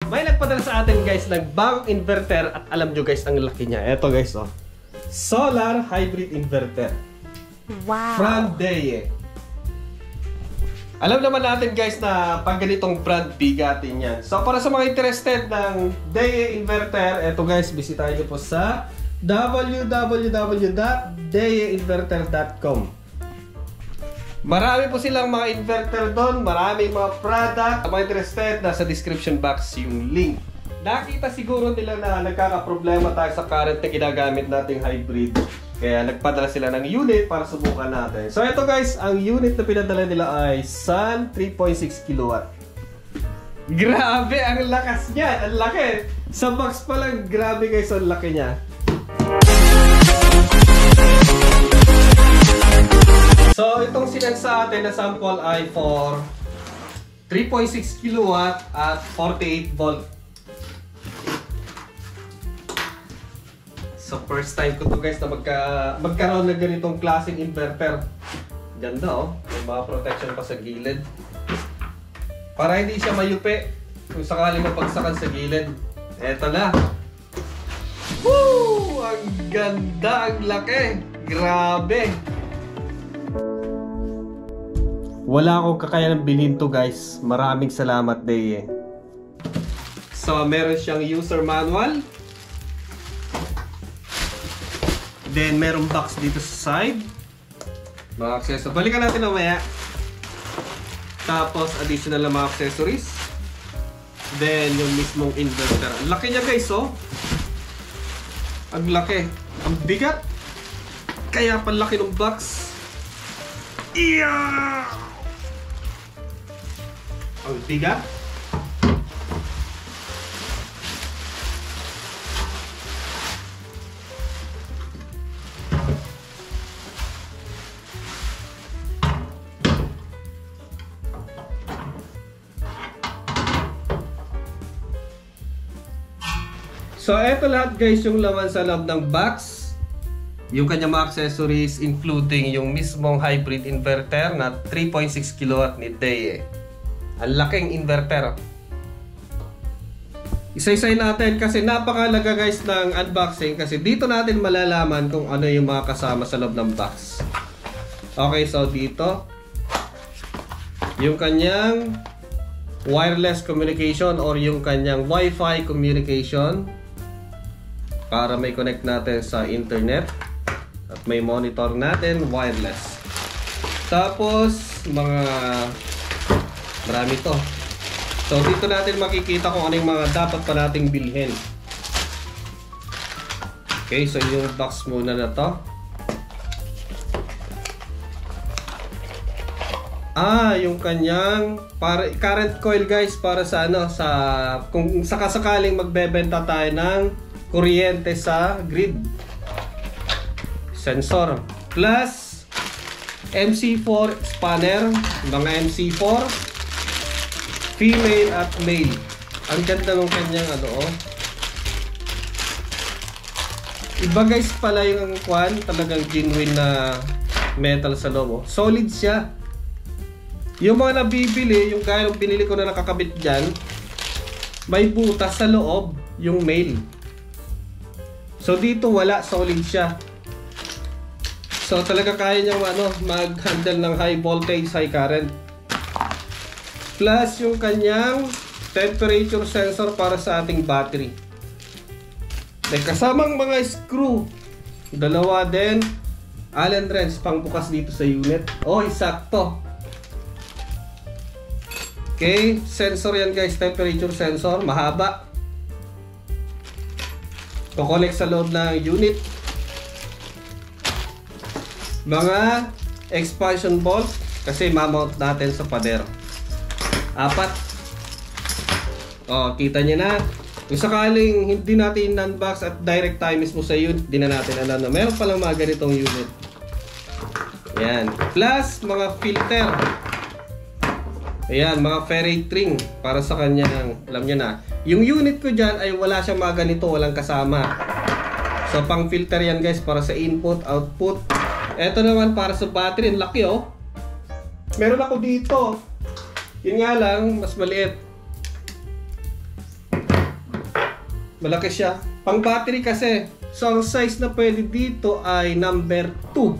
May nagpadala sa atin guys ng bagong inverter at alam nyo guys ang laki niya. Eto guys oh. Solar hybrid inverter. Wow. From DEYE. Alam naman natin guys na pag ganitong brand bigatin yan. So para sa mga interested ng DEYE inverter, eto guys, bisitahin nyo po sa www.deyeinverter.com. Marami po silang mga inverter doon, maraming mga product. Mga interested, nasa description box yung link. Nakita siguro nila na nagkakaproblema tayo sa current na ginagamit nating hybrid. Kaya nagpadala sila ng unit para subukan natin. So ito guys, ang unit na pinadala nila ay Sun 3.6 kW. Grabe, ang lakas niya. Ang laki. Sa box pa lang, grabe guys, ang laki niya. So itong sinend sa atin na sample ay for 3.6 kW at 48 volt. So first time ko to guys na magkaroon ng ganitong klaseng inverter. Ganda oh, may mga protection pa sa gilid. Para hindi siya mayupi kung sakali mapagsakan sa gilid. Eto na. Woo! Ang ganda, ang laki. Grabe. Wala akong kakayanang bilhin to guys. Maraming salamat DEYE. So meron siyang user manual. Then, merong box dito sa side. Mga accessories. Balikan natin mamaya. Tapos, additional na mga accessories. Then, yung mismong inverter. Ang laki niya guys, oh. Ang laki. Ang bigat. Kaya palaki ng box. Yeah! Ang bigat. So, eto lahat guys yung laman sa loob ng box. Yung kanyang mga accessories including yung mismong hybrid inverter na 3.6 kW ni DEYE. Ang laking inverter. Isa-isay natin kasi napakalaga guys ng unboxing kasi dito natin malalaman kung ano yung mga kasama sa loob ng box. Okay, so dito yung kanyang wireless communication or yung kanyang Wi-Fi communication para may connect natin sa internet at may monitor natin wireless. Tapos marami to. So dito natin makikita kung ano yung mga dapat pa nating bilhin. Okay, so yung box muna na to. Yung kanyang current coil guys para sa kung sakasakaling magbebenta tayo ng kuryente sa grid. Sensor plus MC4 spanner, mga MC4 female at male. Ang ganda ng kanyang iba guys pala yung talagang genuine na metal sa loob. Solid siya. Yung mga nabibili, yung gaya ng binili ko na nakakabit dyan, may butas sa loob yung male. So dito wala, solid siya. So talaga kaya niyang mag-handle ng high voltage, high current. Plus yung kanyang temperature sensor para sa ating battery. May kasamang mga screw. Dalawa din. Allen wrench pang bukas dito sa unit. Oh, sakto. Okay, sensor yan guys, temperature sensor, mahaba. Kukonek sa loob ng unit. Mga expansion bolt kasi mamount natin sa pader. 4. Oh, kita niyo na. Kung sakaling hindi natin unbox at direct tayo mismo sa unit, di na natin alam na meron palang mga ganitong unit. Yan. Plus mga filter. Ayan, mga ferrite ring para sa kanyang, alam niyo na. Yung unit ko dyan ay wala siyang mga ganito, walang kasama. So, pang filter yan guys para sa input, output. Ito naman para sa battery, ang laki oh. Meron ako dito. Yun nga lang, mas maliit. Malaki siya. Pang battery kasi. So, ang size na pwede dito ay number 2.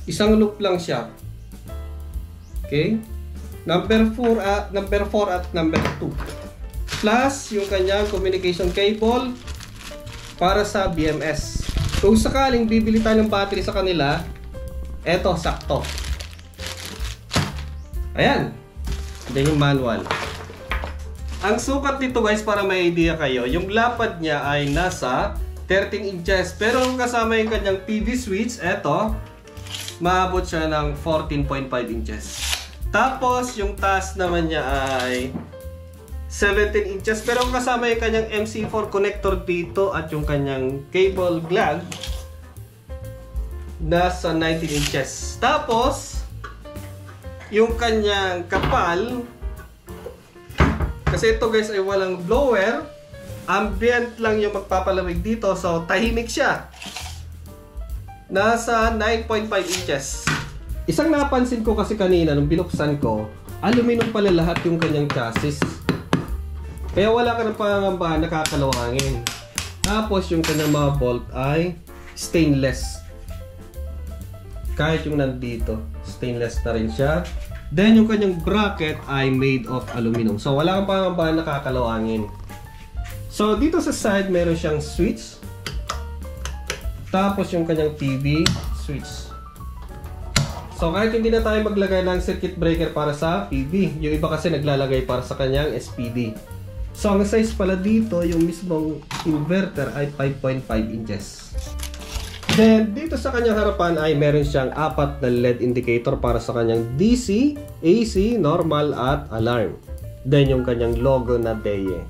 Isang loop lang siya. Okay? Number 4 at number 2. Plus, yung kanyang communication cable para sa BMS. Kung sakaling bibili tayo ng battery sa kanila, eto, sakto. Ayan. Then yung manual. Ang sukat nito guys, para may idea kayo, yung lapad niya ay nasa 13 inches. Pero kung kasama yung kanyang PV switch, eto, maabot siya ng 14.5 inches. Tapos, yung taas naman niya ay 17 inches. Pero kung kasama yung kanyang MC4 connector dito at yung kanyang cable gland, nasa 19 inches. Tapos, yung kanyang kapal, kasi ito guys ay walang blower, ambient lang yung magpapalamig dito, so tahimik siya. Nasa 9.5 inches. Isang napansin ko kasi kanina nung binuksan ko, aluminum pala lahat yung kanyang chassis. Kaya wala ka ng pangangambahan, nakakalawangin. Tapos yung kanyang mga bolt ay stainless. Kahit yung nandito, stainless na rin siya. Then yung kanyang bracket ay made of aluminum. So wala kang pangangambahan, nakakalawangin. So dito sa side meron siyang switch. Tapos yung kanyang TV switch. So kahit hindi na tayo maglagay ng circuit breaker para sa PV, yung iba kasi naglalagay para sa kanyang SPD. So ang size pala dito, yung mismong inverter ay 5.5 inches. Then dito sa kanyang harapan ay meron siyang 4 na LED indicator para sa kanyang DC, AC, normal at alarm. Then yung kanyang logo na DEYE.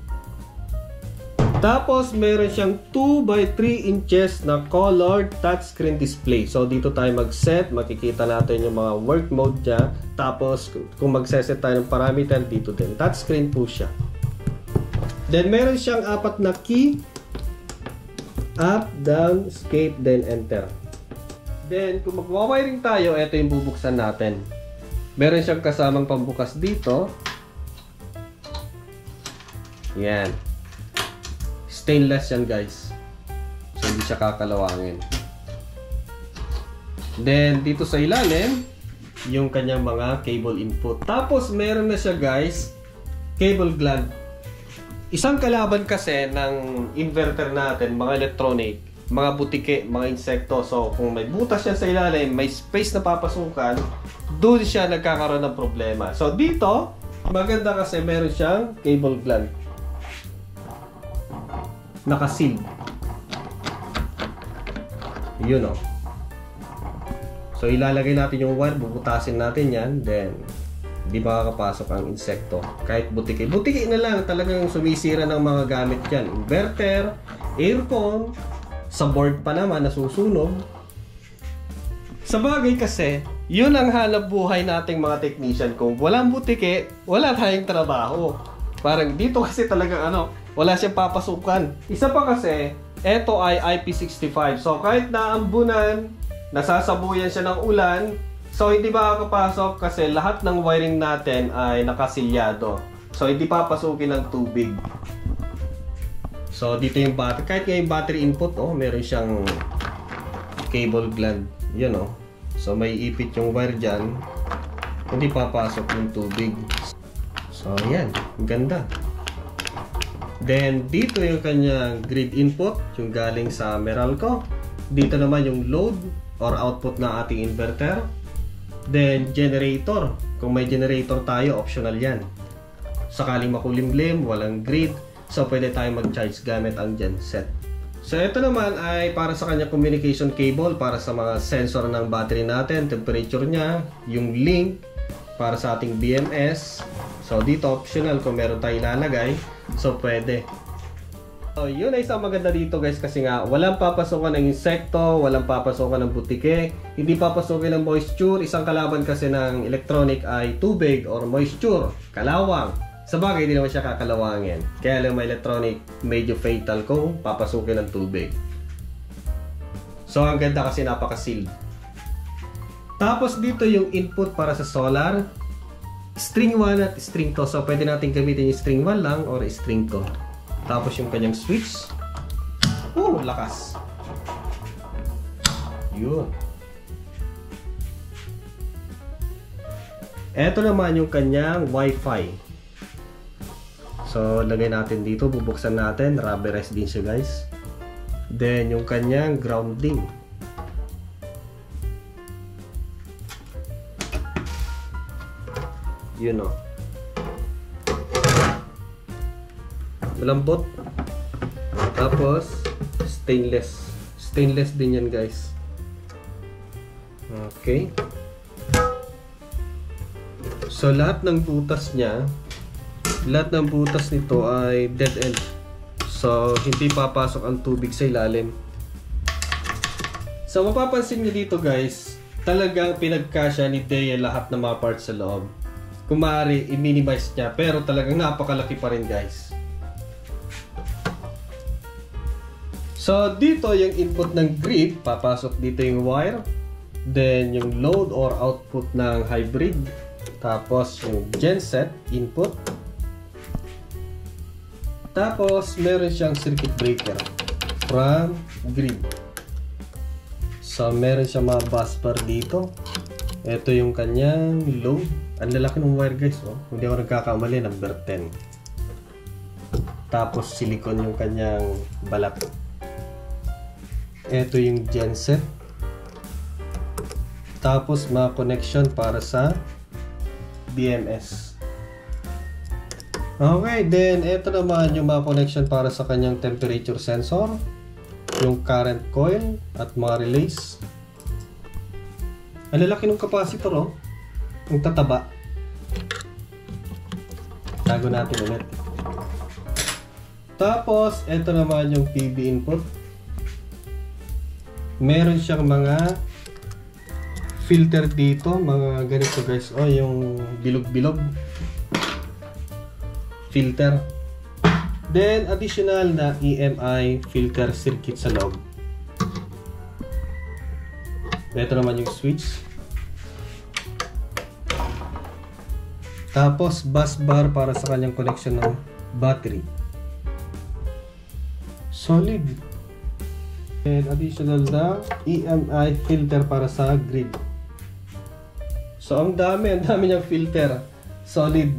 Tapos meron siyang 2x3 inches na colored touchscreen display. So dito tayo mag-set, makikita natin yung mga work mode niya. Tapos kung mag-set tayo ng parameter dito din, touchscreen po siya. Then meron siyang 4 na key, up, down, escape, then enter. Then kung magwa-wiring tayo, ito yung bubuksan natin. Meron siyang kasamang pambukas dito. Yan. Stainless yan guys. So hindi siya kakalawangin. Then dito sa ilalim, yung kanyang mga cable input. Tapos meron na siya guys, cable gland. Isang kalaban kasi ng inverter natin, mga electronic, mga butike, mga insekto. So kung may butas yan sa ilalim, may space na papasukan, doon siya nagkakaroon ng problema. So dito, maganda kasi meron siyang cable gland. Nakasil. Yun o. So ilalagay natin yung wire, bubutasin natin yan, then di makakapasok ang insekto. Kahit butike. Butike na lang, talagang sumisira ng mga gamit yan. Inverter, aircon, sa board pa naman nasusunog. Sa bagay kasi, yun ang hanap buhay nating mga technician. Kung walang butike, wala tayong trabaho. Parang dito kasi talagang wala siyang papasukan. Isa pa kasi, eto ay IP65. So kahit naambunan, nasasabuyan siya ng ulan, so hindi makakapasok kasi lahat ng wiring natin ay nakasilyado. So hindi papasukin ng tubig. So dito yung battery. Kahit nga yung battery input, meron siyang cable gland. Yun o. So may ipit yung wire dyan. Hindi papasok yung tubig. So yan. Ang ganda. Then dito yung kanyang grid input. Yung galing sa Meralco. Dito naman yung load or output na ating inverter. Then generator. Kung may generator tayo, optional yan. Sakaling makulimlim, walang grid, so pwede tayo mag-charge gamit ang genset. So ito naman ay para sa kanya communication cable para sa mga sensor ng battery natin, temperature niya, yung link para sa ating BMS. So dito optional kung meron tayong ilalagay, so pwede. So yun ay isang maganda dito guys, kasi nga walang papasukan ng insekto, walang papasukan ng butike, hindi papasukin ng moisture. Isang kalaban kasi ng electronic ay tubig or moisture, kalawang. Sa bagay, hindi naman siya kakalawangin. Kaya lang may electronic, medyo fatal kung papasukin ng tubig. So ang ganda kasi napaka-sealed. Tapos dito yung input para sa solar. string 1 at string 2. So pwede natin gamitin yung string 1 lang or string 2. Tapos yung kanyang switch. Lakas. Yun. Ito naman yung kanyang Wi-Fi. So lagay natin dito, bubuksan natin, rubberized din siya guys. Then yung kanyang grounding. Yun o. Malambot. Tapos stainless. Stainless din yan guys. Okay. So lahat ng butas niya, lahat ng butas nito ay dead end. So hindi papasok ang tubig sa ilalim. So mapapansin niyo dito guys, talagang pinagkasya ni Deye lahat ng mga parts sa loob. Kung maaari, i-minimize niya, pero talagang napakalaki pa rin guys. So dito yung input ng grid, papasok dito yung wire. Then yung load or output ng hybrid. Tapos yung genset input. Tapos meron siyang circuit breaker from grid. So meron siyang mga bus bar dito. Ito yung kanyang load. Ang lalaki ng wire guys, oh. Kung di ako nagkakamali, number 10. Tapos silicone yung kanyang balat. Ito yung genset. Tapos mga connection para sa BMS. Okay, then ito naman yung mga connection para sa kanyang temperature sensor, yung current coil at mga relays. Ang lalaki ng capacitor, oh. Yung tataba. Tago natin ulit. Tapos ito naman yung PB input. Meron siyang mga filter dito, mga ganito guys, oh, yung bilog-bilog filter. Then additional na EMI filter circuit sa loob. Ito naman yung switch. Tapos bus bar para sa kanyang connection ng battery. Solid. And additional na EMI filter para sa grid. So ang dami niyang filter. Solid.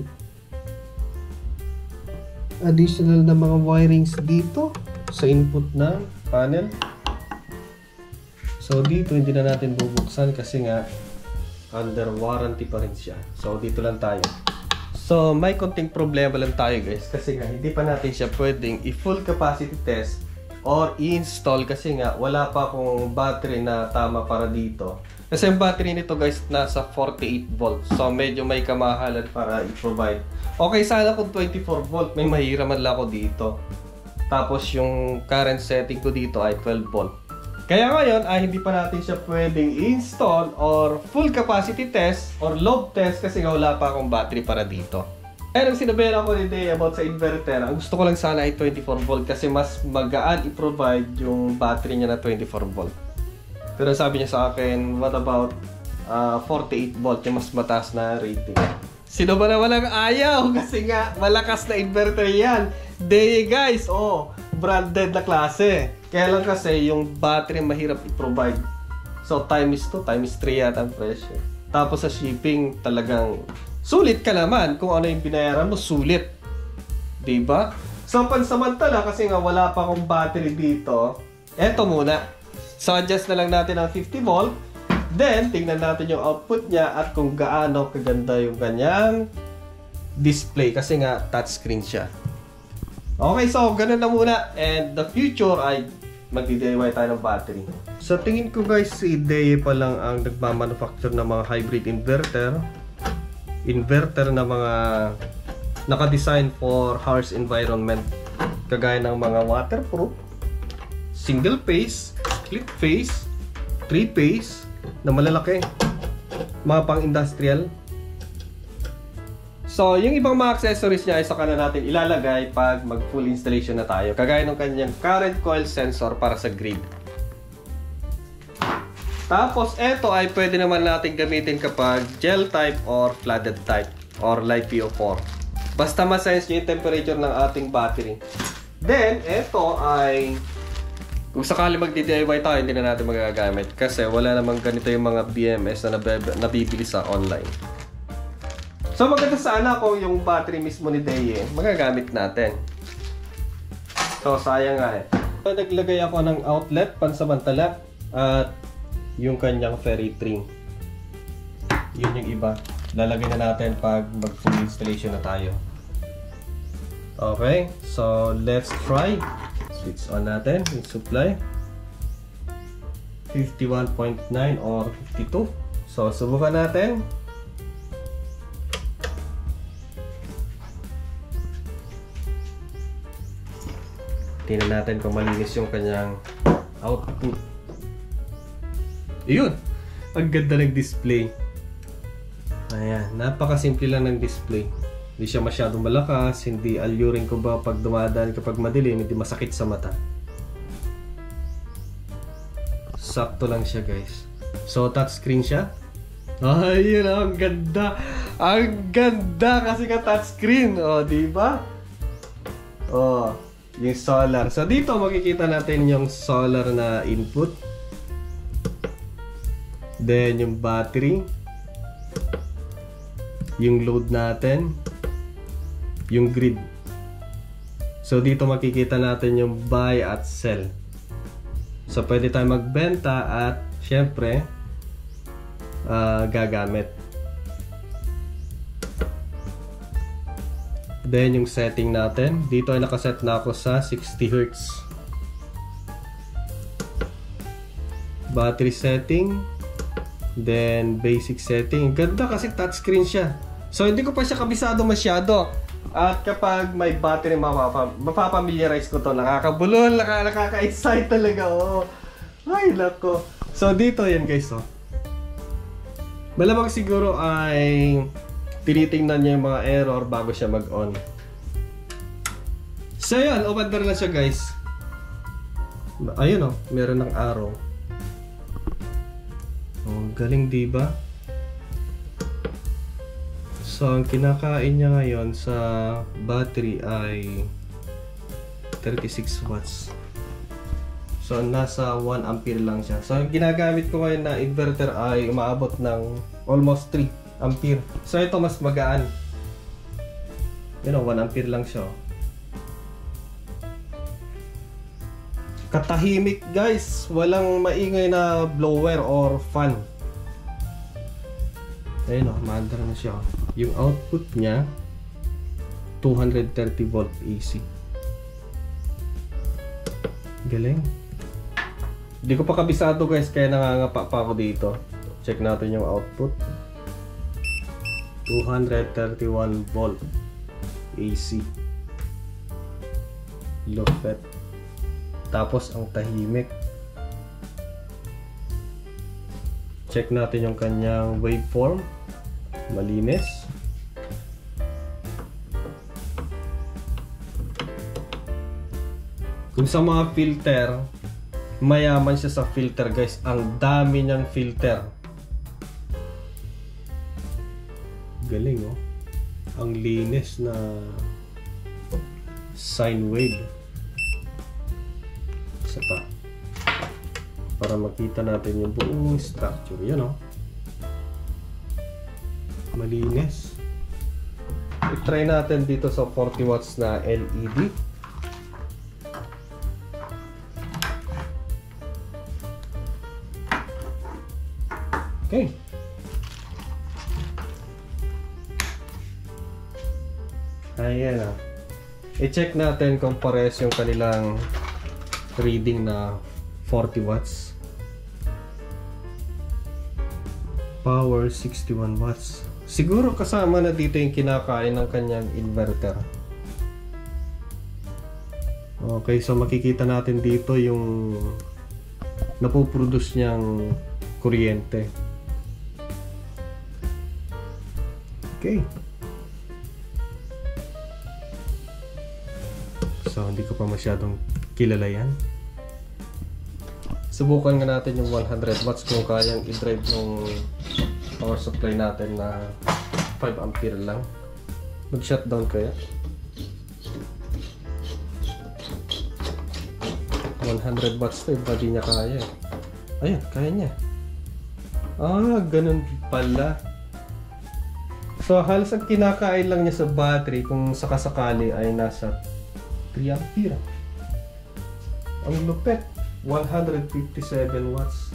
Additional na mga wirings dito sa input na panel. So dito hindi na natin bubuksan kasi nga under warranty pa rin siya. So dito lang tayo. So may konting problema lang tayo guys kasi nga hindi pa natin siya pwedeng i-full capacity test or i-install kasi nga wala pa akong battery na tama para dito. Kasi yung battery nito guys nasa 48 volts. So medyo may kamahalan para i-provide. Okay sana kung 24 volt, may mahiraman lang ako dito. Tapos yung current setting ko dito ay 12 volt. Kaya ngayon ay hindi pa natin siya pwedeng i-install or full capacity test or load test kasi nga wala pa akong battery para dito. Kaya nang sinabihan ako ni Deye about sa inverter, ang gusto ko lang sana ay 24 volt kasi mas magaan i-provide yung battery niya na 24 volt. Pero sabi niya sa akin, what about 48 volt, yung mas mataas na rating. Sino ba na walang ayaw? Kasi nga, malakas na inverter yan. Deye guys, oh, branded na klase. Kaya lang kasi, yung battery mahirap i-provide. So, times 2, times 3 yata ang presyo. Tapos sa shipping, talagang sulit ka naman. Kung ano yung binayaran mo, sulit. Diba? So, pansamantala, kasi nga wala pa akong battery dito, eto muna. So, adjust na lang natin ang 50 volt. Then, tingnan natin yung output niya at kung gaano kaganda yung kanyang display. Kasi nga, touchscreen siya. Okay, so, ganun na muna. And the future ay magdi-DIY tayo ng battery. Sa tingin ko guys, si Deye pa lang ang nagmamanufacture ng mga hybrid inverter. Inverter na mga naka-design for harsh environment. Kagaya ng mga waterproof, single phase, split phase, 3 phase na malalaki, mga pang-industrial. So, yung ibang mga accessories niya ay saka na natin ilalagay pag mag-full installation na tayo. Kagaya ng kanyang current coil sensor para sa grid. Tapos, eto ay pwede naman natin gamitin kapag gel type or flooded type. or LiPo4. Basta ma-sense nyo yung temperature ng ating battery. Then, ito ay kung sakali magdi-DIY tayo, hindi na natin magagamit kasi wala namang ganito yung mga BMS na nabibili sa online. So maganda sana kung yung battery mismo ni Deye magagamit natin. So sayang nga eh. So, naglagay ako ng outlet pansamantala at yung kanyang ferry trim. Yun yung iba. Lalagay na natin pag mag-full installation na tayo. Okay, so let's try. Switch on natin yung supply 51.9 or 52. So subukan natin. Tingnan natin kung malinis yung kanyang output. Ayun, ang ganda ng display. Ayan, napakasimple lang ng display. Hindi siya masyadong malakas, hindi alluring ko ba pag dumadaan kapag madilim, hindi masakit sa mata. Sakto lang siya guys. So touchscreen siya. Ayun, ang ganda. Ang ganda kasi ka touchscreen. O, diba? O, yung solar. So dito makikita natin yung solar na input. Then yung battery. Yung load natin. Yung grid. So dito makikita natin yung buy at sell. So pwede tayo magbenta at syempre gagamit. Then yung setting natin, dito ay nakaset na ako sa 60 Hz. Battery setting, then basic setting. Ganda kasi touchscreen siya. So hindi ko pa siya kabisado masyado. At kapag may battery, mapapamiliarize ko to. Nakakabulol, nakaka-excite talaga. Oh. Ay, lako. So, dito yan guys. Oh. Malamang siguro ay tinitingnan niya yung mga error bago siya mag-on. So, yan. Umandar na siya guys. Ayun oh. Meron ng arrow. Oh, galing diba? So, ang kinakain niya ngayon sa battery ay 36 watts. So, nasa 1 ampere lang siya. So, ang ginagamit ko ngayon na inverter ay umaabot ng almost 3 ampere. So, ito mas magaan. You know, 1 ampere lang siya. Katahimik guys. Walang maingay na blower or fan. Ayun o, maandar na siya. Yung output niya 230 volt AC. Galing. Hindi ko pa kabisado guys, kaya nangangapa pa ako dito. Check natin yung output. 231 volt AC. Lupet. Tapos ang tahimik. Check natin yung kanyang waveform. Malinis. Kung sa mga filter, mayaman siya sa filter guys. Ang dami niyang filter. Galing oh. Ang linis na sine wave. Isa pa. Para makita natin yung buong structure. Yan oh. Malinis. I-try natin dito sa 40 watts na LED. Okay. Ayan na. I-check natin kung pares yung kanilang reading na 40 watts. Power 61 watts. Siguro kasama na dito yung kinakain ng kanyang inverter. Okay, so makikita natin dito yung napoproduce niyang kuryente. Okay. So, hindi ko pa masyadong kilala yan. Subukan nga natin yung 100 watts kung kayang i-drive ng power supply natin na 5 ampere lang. Mag-shutdown kaya? 100 watts to, iba di niya kaya. Ayun, kaya niya. Ah, ganun pala. So, halos ang kinakain lang niya sa battery kung sakasakali ay nasa 3 ampere. Ang lupet. 157 watts.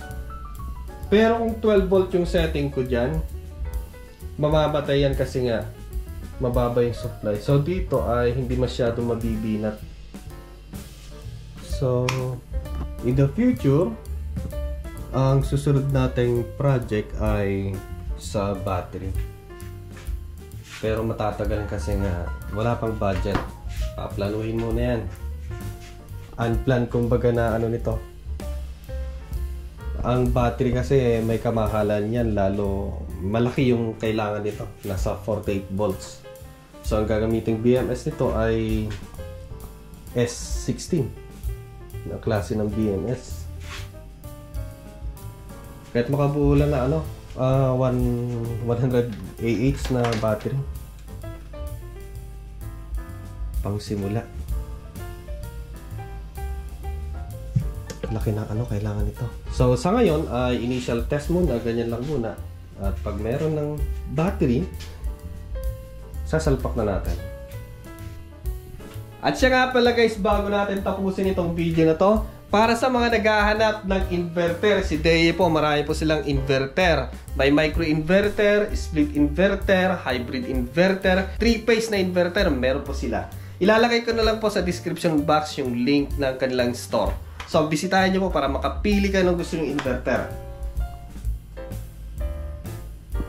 Pero kung 12 volt yung setting ko dyan, mamamatay yan kasi nga mababa yung supply. So, dito ay hindi masyado mabibinat. So, in the future, ang susunod nating project ay sa battery. Pero matatagal kasi nga wala pang budget. Paplanuhin mo na yan. Unplanned kumbaga na ano nito. Ang battery kasi may kamahalan yan, lalo malaki yung kailangan nito. Nasa 48 volts. So, ang gagamiting BMS nito ay S16 na klase ng BMS. Kahit makabuo lang na ano, 100 AH na battery. Pang simula. Laki ng ano kailangan nito. So sa ngayon ay initial test muna, ganyan lang muna. At pag meron ng battery, sasalpak na natin. At siya nga pala guys, bago natin tapusin itong video na to, para sa mga naghahanap ng inverter, si Deye po, marami po silang inverter. May micro inverter, split inverter, hybrid inverter, 3-phase na inverter, meron po sila. Ilalagay ko na lang po sa description box yung link ng kanilang store. So, bisitahin nyo po para makapili kayo ng gusto yung inverter.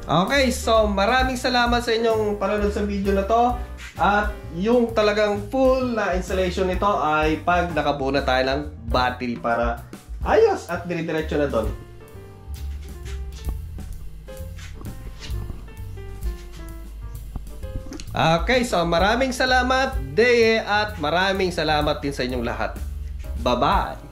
Okay, so maraming salamat sa inyong panonood sa video na to. At yung talagang full na installation nito ay pag nakabuo na tayo ng battery para ayos at dire-diretso na doon. Okay, so maraming salamat Deye at maraming salamat din sa inyong lahat. Bye-bye!